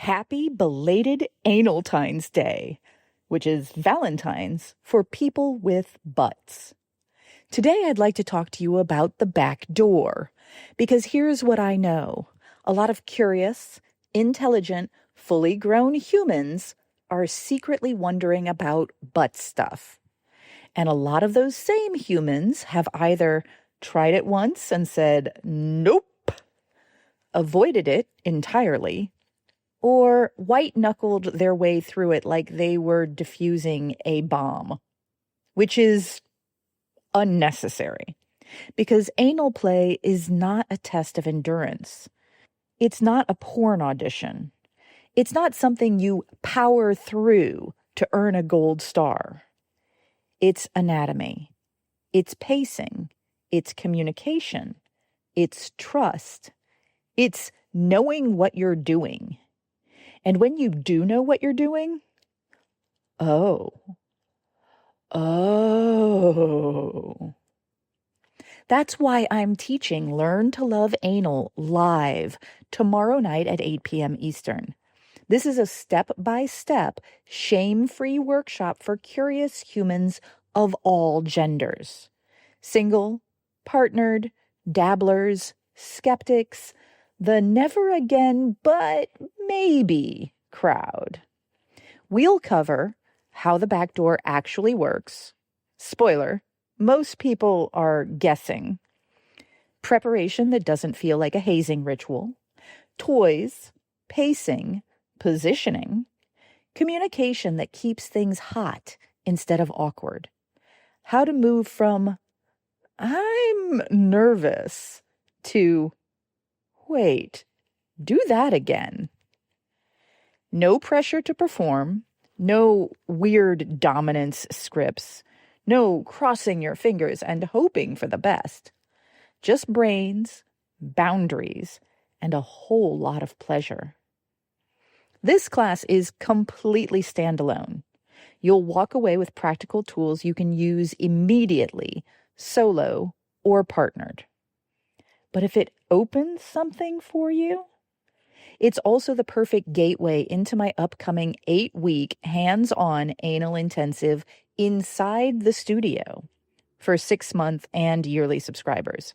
Happy belated Analtine's Day, which is Valentine's for people with butts. Today I'd like to talk to you about the back door, because here's what I know. A lot of curious, intelligent, fully grown humans are secretly wondering about butt stuff. And a lot of those same humans have either tried it once and said, nope, avoided it entirely, or white-knuckled their way through it like they were defusing a bomb, which is unnecessary, because anal play is not a test of endurance. It's not a porn audition. It's not something you power through to earn a gold star. It's anatomy. It's pacing. It's communication. It's trust. It's knowing what you're doing. And when you do know what you're doing, that's why I'm teaching Learn to Love Anal live tomorrow night at 8 p.m. Eastern. This is a step-by-step, shame-free workshop for curious humans of all genders. Single, partnered, dabblers, skeptics, the never again but maybe crowd. We'll cover how the back door actually works. Spoiler, most people are guessing. Preparation that doesn't feel like a hazing ritual. Toys, pacing, positioning. Communication that keeps things hot instead of awkward. How to move from I'm nervous to wait, do that again. No pressure to perform, no weird dominance scripts, no crossing your fingers and hoping for the best. Just brains, boundaries, and a whole lot of pleasure. This class is completely standalone. You'll walk away with practical tools you can use immediately, solo or partnered. But if it opens something for you, it's also the perfect gateway into my upcoming 8-week hands-on anal intensive inside the studio for 6-month and yearly subscribers.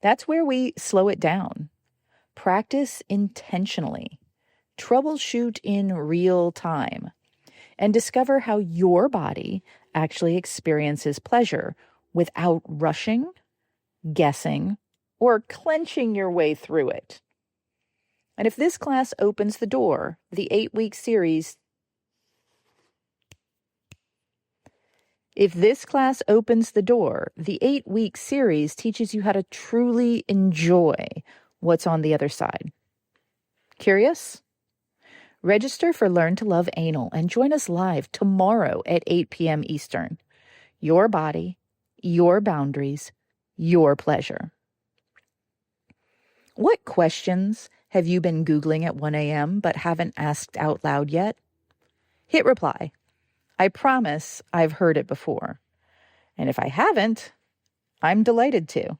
That's where we slow it down, practice intentionally, troubleshoot in real time, and discover how your body actually experiences pleasure without rushing, guessing, or clenching your way through it. And if this class opens the door, the 8-week series teaches you how to truly enjoy what's on the other side. Curious? Register for Learn to Love Anal and join us live tomorrow at 8 p.m. Eastern. Your body, your boundaries, your pleasure. What questions have you been Googling at 1 a.m. but haven't asked out loud yet? Hit reply. I promise I've heard it before. And if I haven't, I'm delighted to.